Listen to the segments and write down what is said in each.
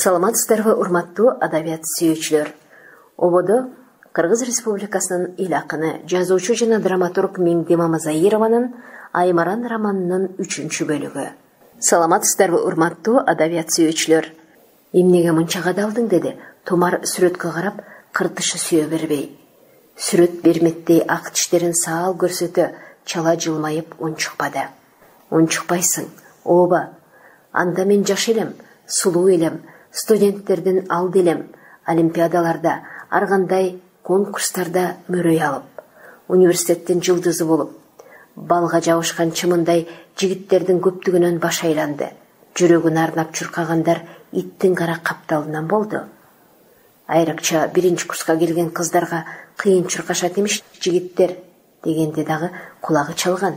Саламатсыздарбы, урматтуу адабият сүйүүчүлөр. Ободо Кыргыз Республикасынын эл акыны, жазуучу жана драматург Меңди Мамазаированын Аймаран романынын 3-чү бөлүгү. Саламатсыздарбы, урматтуу адабият сүйүүчүлөр. Эмнеге мынча кадалдың деди. Тумар сүрөткө карап, кыртышы сүйө бербей. Сүрөт берметтей ак тиштерин саал көрсөтө, чала жылмайып унчукпады. Унчукпайсың, ооба. Анда мен жаш элем, сулуу элем, студенттердин алды элем, олимпиадаларда, ар кандай конкурстарда мөрөй алып, университеттин жылдызы болуп, балга жабышкан чымындай жигиттердин көптүгүнөн баш айланды. Жүрөгүн арнап чуркагандар иттин кара капталынан болду. Айрыкча 1-курска келген кыздарга кыйын чуркашат эмиш жигиттер дегенде дагы кулагы чалган.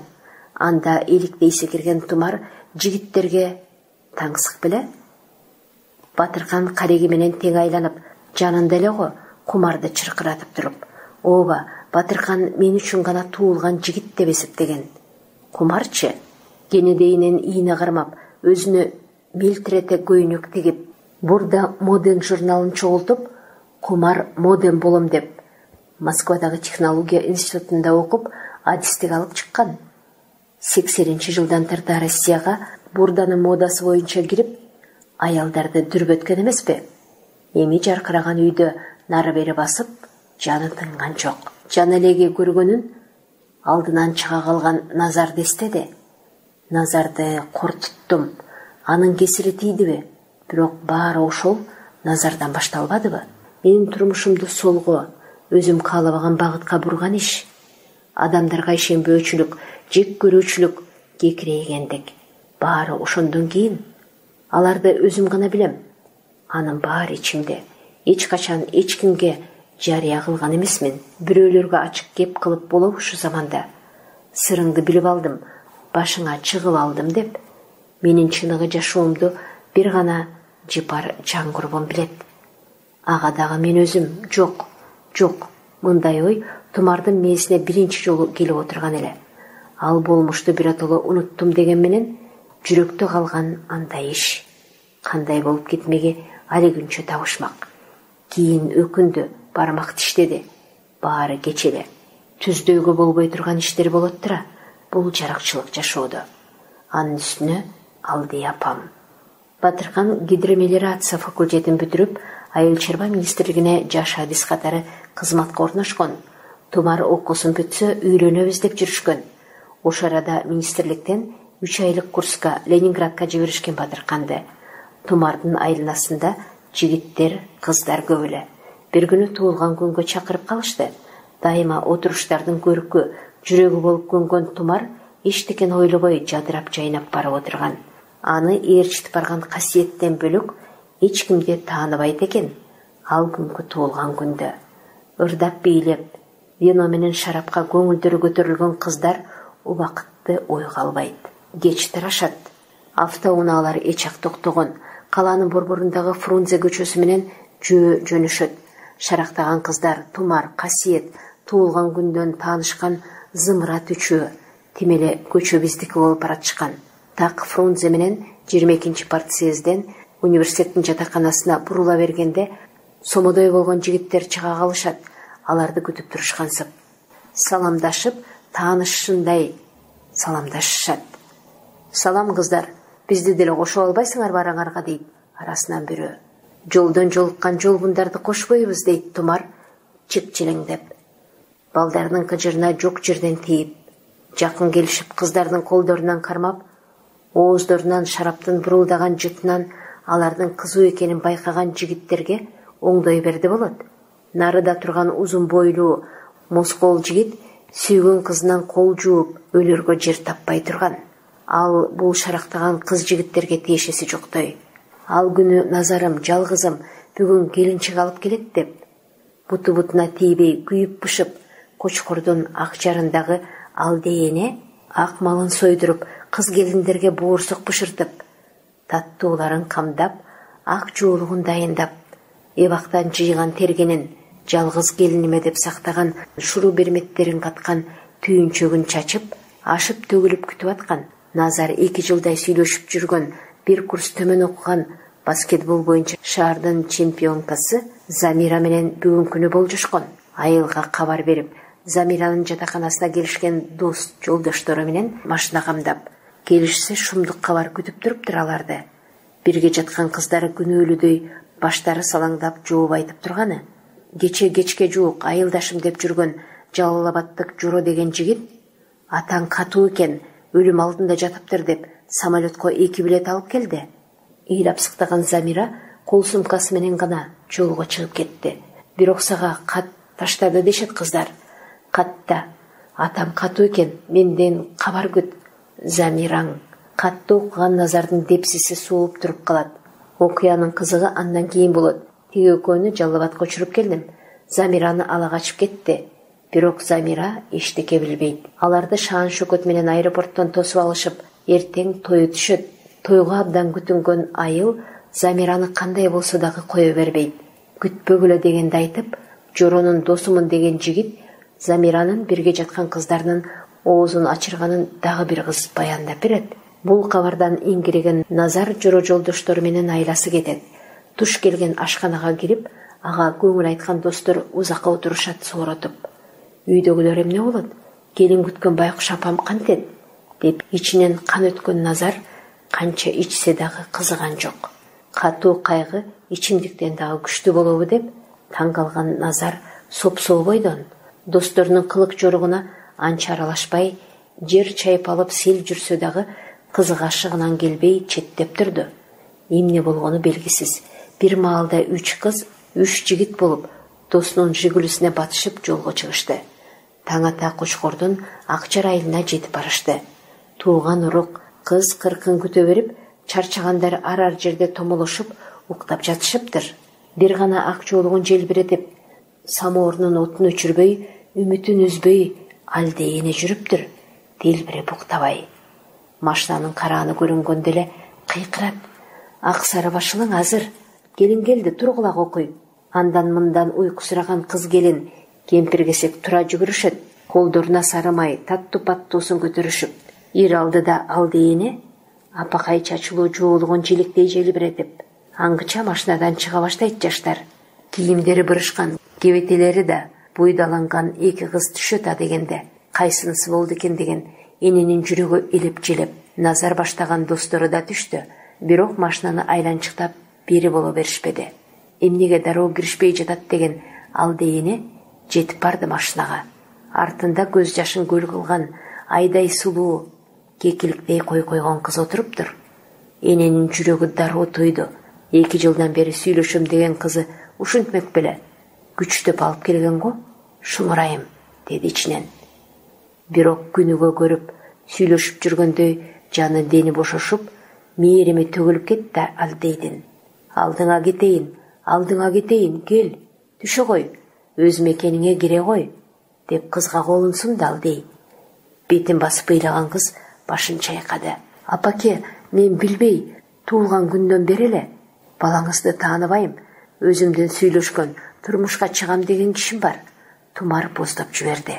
Анда эликтей секирген Тумар жигиттерге таңсык беле. Батыркан кареги менен тең айланып, жанында эле го кумарды чыркыратып туруп, ооба, Батыркан мен үчүн гана туулган жигит деп эсептеген. Кумарчы кенедейинен ийне кармап, өзүнө мелтирете көйнөк тигип, бурда моден журналын чогултуп, Кумар моден болом деп, Москвадагы технология институтунда окуп, адистик алып чыккан. 80-жылдан тарта Россияга бурданын модасы боюнча кирип, аялдарды дүрбөткөн эмеспи? Эми жаркыраган үйдө нары бери басып, жаны тынган жок. Жан элеги көргөнүн алдынан чыга калган Назарды эстеди. Назарды кортуттум, анын кесири тийдиби? Бирок баары ошол Назардан башталбадыбы? Менин турмушумду солго, өзүм каалабаган багытка бурган иш. Адамдарга ишенбөөчүлүк, жек көрүүчүлүк, кекирейгендик. Баары ошондон кийин. Аларды өзүм гана билем. Анын баары ичимде. Эч качан эч кимге жарыя кылган эмесмин. Бирөөлөргө ачык кеп кылып болобу ушу заманда. Сырыңды билип алдым, башыңа чыгып алдым деп, менин чыныгы жашоомду бир гана жыпар жан курбум билет. Ага дагы мен өзүм жок, мындай ой Тумардын мээсине биринчи жолу келип отурган эле. Ал болмушту биротоло унуттум деген менен жүрөктө калган андай иш. Кандай болуп кетмеги али күнчө табышмак. Кийин өкүндү, бармак тиштеди. Баары кечеле. Түздөөгө болбой турган иштер болот тура. Бул жаракчылык жашоодо. Анын үстүнө алды апам. Батыркан гидромелиорация факультетин бүтүрүп, Айыл чарба министрлигине жаш адис катары кызматка орношкон. Тумар окуусун бүтсө үйлөнөбүз деп жүрүшкөн. Ошо арада министрликтен 3 айлык курска Ленинградка жиберишкен Батырканды. Тумардын айланасында жигиттер, кыздар көп эле. Бир күнү туулган күнгө чакырып калышты. Дайыма отуруштардын көркү, жүрөгү болуп көнгөн Тумар эчтекен ойлобой жадырап жайнап барып отурган. Аны ээрчитип барган касиеттен бөлөк эч кимге тааныбайт экен. Ал күнгү туулган күндө ырдап бийлеп, вино менен шарапка көңүлдөрү көтөрүлгөн кыздар убакытты ойго албайт. Кеч тарашат. Автоунаалар эч ак токтогон. Калаанын борборундагы Фрунзе көчөсү менен жөнөшөт. Шарактаган кыздар Тумар, Касиет, туулган күндөн таанышкан Зымырат үчөө тимеле көчө биздики болуп баратышкан. Так Фрунзе менен 22-чи партсъезден университеттин жатаканасына бурула бергенде сомодой болгон жигиттер чыга калышат. Аларды күтүп турушкансып. Саламдашып, таанышышындай саламдашышат. Салам кыздар, бизди деле кошо албайсыңар бараңарга дейт арасынан бирөө. Жолдон жолуккан жолбундарды кошпойбуз дейт Тумар чек-челеңдеп. Балдардын кыжырына жок жерден тийип, жакын келишип кыздардын колдорунан кармап, ооздорунан шараптын бурулдаган жытынан алардын кызуу экенин байкаган жигиттерге оңдой берди болот. Нарыда турган узун бойлуу москол жигит сүйгөн кызынан кол жууп өлөргө жер таппай турган. Ал бул шарактаган кыз жигиттерге тиешеси жоктой. Ал күнү Назарым, жалгызым, бүгүн келинчик алып келет деп, буту-бутуна тийбей күйүп-пышып, Кочкордун ак жарындагы алдеене ак малын сойдуруп, кыз келиндерге боорсук бышыртып, таттууларын камдап, ак жуулугун дайындап, эбактан жыйган тергенин жалгыз келиниме деп сактаган шуру берметтерин каткан түйүнчөгүн чачып, ашып төгүлүп күтүп аткан. Назар 2 жылдай сүйлөшүп жүргөн, 1 курс төмөн окуган Баскетбол боюнча шаардын чемпионкасы Замира менен бүгүн күнү болжошкон. Айылга кабар берип, Замиранын жатаканасына келишкен дос жолдоштору менен машина камдап, келишсе шумдук кабар күтүп туруптур аларды. Бирге жаткан кыздары күнөөлүдөй баштары салаңдап жооп айтып турганы. Кечке жуук айылдашым деп жүргөн Жалал Абадтык Журо деген жигит атаң катуу экен, өлүм алдында жатыптыр деп самолетко 2 билет алып келди. Ыйлап сыктаган Замира кол сумкасы менен гана жолго чыгып кетти. Бирок сага кат таштады дешет кыздар. Катта атам катуу экен, менден кабар күт. Замираң катты окуган Назардын депсиси суулуп туруп калат. Окуянын кызыгы андан кийин болот. Тиги экөөнү Жалал Абадка учуруп келдим. Замираны ала качып кетти. Бирок Замира эчтеке билбейт. Аларды шаан шөкөт менен аэропорттон тосуп алышып, эртең той өтүшөт. Тойго абдан күтүнгөн айыл Замираны кандай болсо дагы кое бербейт. Күтпөгүлө дегенди айтып, Жоронун досумун деген жигит Замиранын бирге жаткан кыздарынын оозун ачырганын дагы бир кыз баяндап берет. Бул кабардан иңкириген Назар Жоро жолдоштору менен айласы кетет. Туш келген ашканага кирип, ага көңүл айткан достор узакка отурушат сооротуп. Үйдөгүлөр эмне болот? Келин күткөн байкуш апам кантет? Деп ичинен кан өткөн Назар канча ичсе дагы кызыган жок. Катуу кайгы ичимдиктен дагы күчтүү болобу деп таң калган Назар сопсоо бойдон досторунун кылык жоругуна анча аралашпай, жер чайып алып сел жүрсө дагы кызыгашыгынан келбей четтеп турду. Эмне болгону белгисиз. Бир маалда 3 кыз, 3 жигит болуп, досунун жигулисине батышып жолго чыгышты. Таң ата Кочкордун Акчар айылына жетип барышты. Тууган урук кыз кыркын күтө берип, чарчагандар ар жерде томолошуп, уктап жатышыптыр. Бир гана ак жоолугун желбиретип, самоорунун отун өчүрбөй, үмүтүн үзбөй алдейине жүрүптүр, делбирип уктабай. Машинанын карааны көрүнгөндө эле кыйкырат. Ак сары башылың азыр, келин келди, тургула окуй. Андан мындан уйкусураган кыз келин кемпир-кесек тура жүгүрүшөт, колдоруна сары май таттуу-паттуусун көтөрүшүп. Ир алдыда алдейине апакай чачылуу жоолугун желектей желбиретип, аңгыча машинадан чыга баштайт жаштар. Кийимдери бырышкан, кебетелери да буйдаланган 2 кыз түшөт а дегенде, кайсынысы болду экен деген эненин жүрөгү илип-желеп. Назар баштаган достору да түштү, бирок машинаны айланчыктап бери боло беришпеди. Эмнеге дароо киришпей жатат деген алдейине жетип барды машинага. Артында көз жашын көл кылган айдай сулуу, кекиликтей койгон кыз отуруптур. Эненин жүрөгү дароо тойду. 2 жылдан бери сүйлөшөм деген кызы ушинтмек беле. Күчтөп алып келген го, шуңурайым, деди ичинен. Бирок күнүгө көрүп, сүйлөшүп жүргөндөй жаны дени бошошуп, мээрими төгүлүп кетти алдейдин. Алдыңа кетейин, кел, түшө кой, өз мекениңе кире кой, деп кызга колун сунду алдей. Бетин басып ыйлаган кыз башын чайкады. Апаке, мен билбей, туулган күндөн бери эле балаңызды тааныбайм, өзүмдөн сүйлөшкөн, турмушка чыгам деген кишим бар. Тумар боздоп жиберди.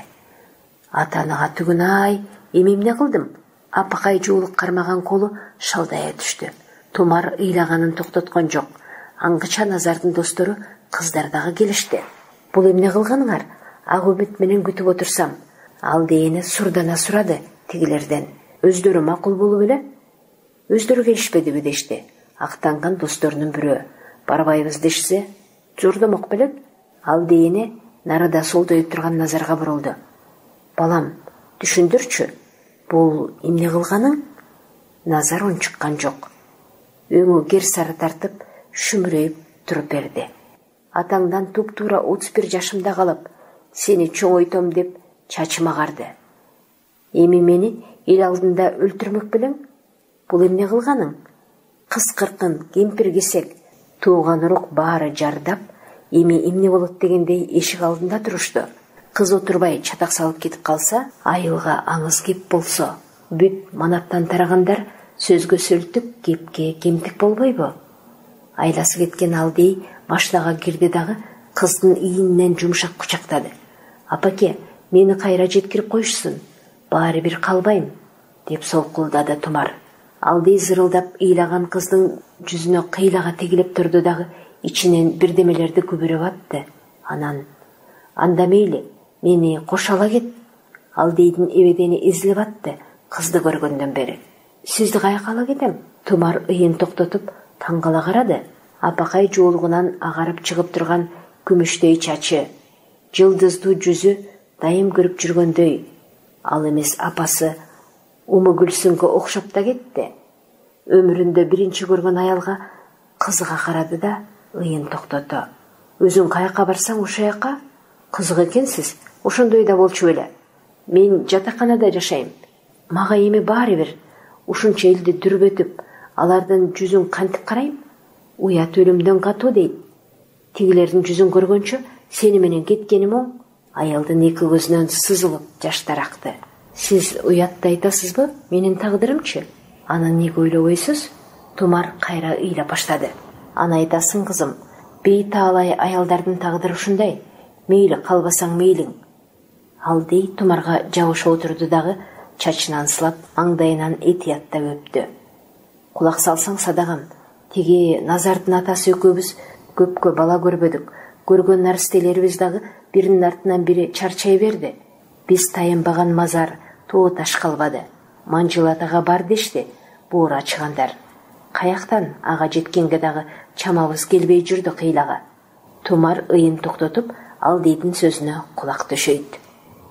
Ата-анага түгүн-ай, эмне кылдым? Апакай жуулук кармаган колу шалдая түштү. Тумар ыйлаганын токтоткон жок. Аңгыча Назардын достору кыздар дагы келишти. Бул эмне кылганыңар? Ак үмүт менен күтүп отурсам. Алдейине сурдана сурады тигилерден. Өздөрү макул болуп эле? Өздөрү келишпедиби дешти. Актанган досторунун бирөө. Барбайбыз дешсе, журдомок белек. Алдейине нарада солдоюп турган Назарга бурулду. Балам, түшүндүрчү, бул эмне кылганың? Назар унчуккан жок. Өңү кер сары тартып, шүмүрөйүп туруп берди. Атаңдан туп-туура 31 жашымда калып, сени чоңойтом деп чачыма карды. Эми мени эл алдында өлтүрмөк белең? Бул эмне кылганың? Кыз кыркын, кемпир-кесек, тууган урук баары жардап, эми эмне болот дегендей эшик алдында турушту. Кыз отурбай чатак салып кетип калса, айылга аңыз кеп болсо, бүт манаттан тарагандар сөзгө сөлтүк, кепке кемтик болбойбу? Айласы кеткен алдей машинага кирди дагы кыздын ийинен жумшак кучактады. Апаке, мени кайра жеткирип койшусун, баары бир калбайм, деп солкулдады Тумар. Алдый зырылдап ыйлаган кыздын жүзүнө кыйлага тегилип турду дагы ичинен бирдемелерди күбүрөп атты. Анан: "Анда мейли, мени кош ала кет." Алдыйдын эбедени эзилип атты кызды көргөндөн бери. "Сизди каяка ала кетем?" Тумар ыйын токтотуп таң кала карады. Апакай жоолугунан агарып чыгып турган күмүштөй чачы, жылдыздуу жүзү дайым көрүп жүргөндөй. Ал эмес апасы Умугүлсүнгө окшоп да кетти. Өмүрүндө биринчи көргөн аялга кызыга карады да ыйын токтоту. "Өзүң каяка барсаң ошо жака? Кызык экенсиз. Ошондой да болчу беле. Мен жатаканада жашайм. Мага эми баары бир. Ушунча элди дүрбөтүп, алардын жүзүн кантип карайм? Уят өлүмдөн катуу дейт. Тигилердин жүзүн көргөнчө сени менен кеткеним оң." Аялдын эки көзүнөн сызылып жаштар акты. "Сиз уятты айтасызбы? Менин тагдырымчы? Аны эмнеге ойлобойсуз?" Тумар кайра ыйлап баштады. "Аны айтасың, кызым. Бейтаалай аялдардын тагдыры ушундай. Мейли калбасаң мейлиң." Алдый Тумарга жабыша отурду дагы чачынан сылап, маңдайынан этияттап өптү. "Кулак салсаң садагам. Тиги Назардын атасы экөөбүз көпкө бала көрбөдүк. Көргөн наристелерибиз дагы биринин артынан бири чарчай берди. Биз таянбаган мазар, тоо таш калбады. Манжылатага бар дешти, буура ачыгандар. Каяктан ага жеткенге дагы чамабыз келбей жүрдү кыйлага." Тумар ыйын токтотуп, Алдыйдын сөзүнө кулак төшөйт.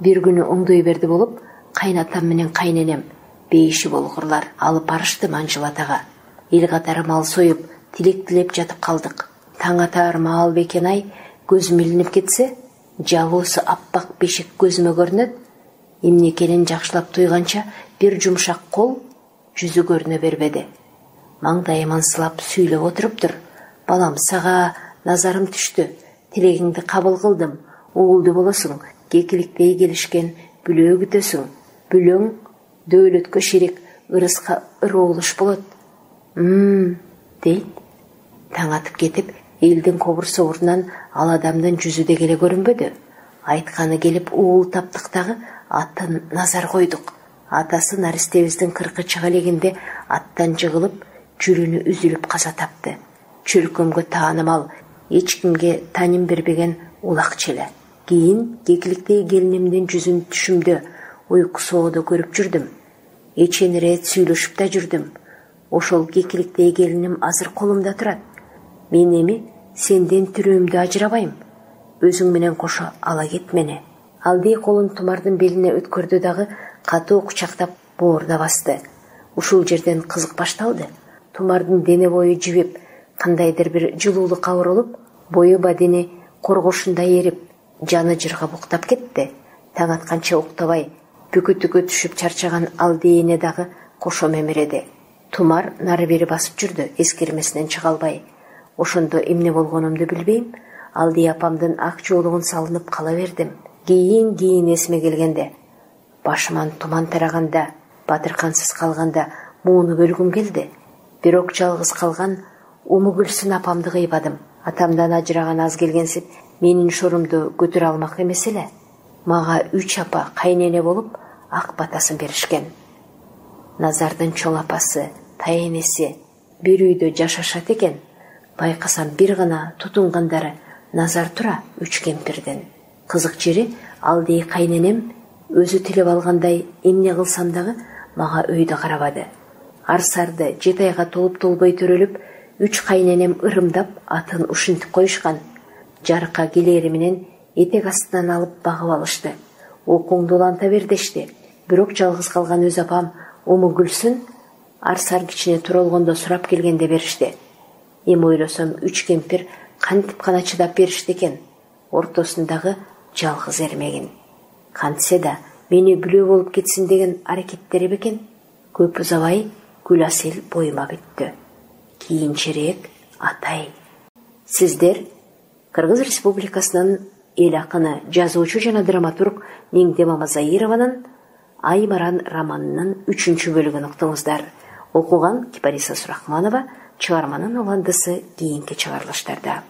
"Бир күнү оңдой берди болуп, кайнатам менен кайненем бейиши болгурлар алып барышты Манжылатага. Эл катары мал союп, тилек тилеп жатып калдык. Таң атаар маал бекен-ай, көзүм илинип кетсе, жалоосу аппак бешик көзүмө көрүнөт. Эмне экенин жакшылап туйганча бир жумшак кол жүзү көрүнө бербеди. Маңдайыман сылап сүйлөп отуруптур. Балам, сага назарым түштү. Тилегиңди кабыл кылдым. Уулду болосуң, кекиликтей келишкен бүлөө күтөсүң. Бүлөң дөөлөткө шерик, ырыска ыроолуш болот. Дейт. Таң атып кетип, элдин кобур собурунан ал адамдын жүзү дегеле көрүнбөдү. Айтканы келип уул таптык дагы атын назар койдук. Атасы наристебиздин кыркы чыга элегинде аттан жыгылып, жүрүнү үзүлүп каза тапты. Чөлкөмгө таанымал, эч кимге таним бербеген улак челе. Кийин кекиликтей келинимдин жүзүн түшүмдө, уйку соодо көрүп жүрдүм. Эченирээт сүйлөшүп да жүрдүм. Ошол кекиликтей келиним азыр колумда турат. Мен эми сенден тирөөмдү ажырабайм. Өзүң менен кошо ала кет мени." Алдый колун Тумардын белине өткөрдү дагы катуу кучактап боорда басты. Ушул жерден кызык башталды. Тумардын дене бою жибип, кандайдыр бир жылуулукка оролуп, бою бадени коргошундай эрип, жаны жырга буктап кетти. Таң атканча уктабай, бүкүтүккө түшүп чарчаган Алдыйыне дагы кошо мемиреди. Тумар нары бери басып жүрдү, эскермесинен чыга албай. Ошондо эмне болгонумду билбейм, Алдый апамдын ак жоолугун салынып кала бердим. Кийин эсиме келгенде, башыман туман тараганда, батыркансыз калганда мууну бөлгүм келди. Бирок жалгыз калган Умугүлсүн апамды кыйбадым. Атамдан ажыраган аз келгенсип, менин шорумду көтөрө алмак эмес эле. Мага 3 апа кайнене болуп, ак батасын беришкен. Назардын чоң апасы, тайенеси бир үйдө жашашат экен. Байкасам бир гана тутунгандары Назар тура 3 кемпирден. Кызык жери, Алдый кайненем өзү тилеп алгандай эмне кылсам дагы мага өйдө карабады. Арсарды 7 айга толуп толбой төрөлүп, 3 кайненем ырымдап атын ушинтип коюшкан. Жарыкка келери менен этек астынан алып багып алышты. Окуңду уланта бер дешти. Бирок жалгыз калган өз апам Умугүлсүн арсар кичине туралгондо сурап келгенде беришти. Эми ойлосом 3 кемпир кантип гана чыдап беришти экен. Ортосундагы жалгыз эрмегин. Кантсе да мени бүлөө болуп кетсин деген аракеттери бекен. Көп узабай Гүласел боюма бүттү. Кийинчерээк атай. Сиздер Кыргыз Республикасынын эл акыны, жазуучу жана драматург Миңдема Мазаированын Аймаран романынын 3 бөлүгүн уктуңуздар. Окуган Кипариса Сурахманова, чыгарманын уландысы кийинки чыгарылыштарда.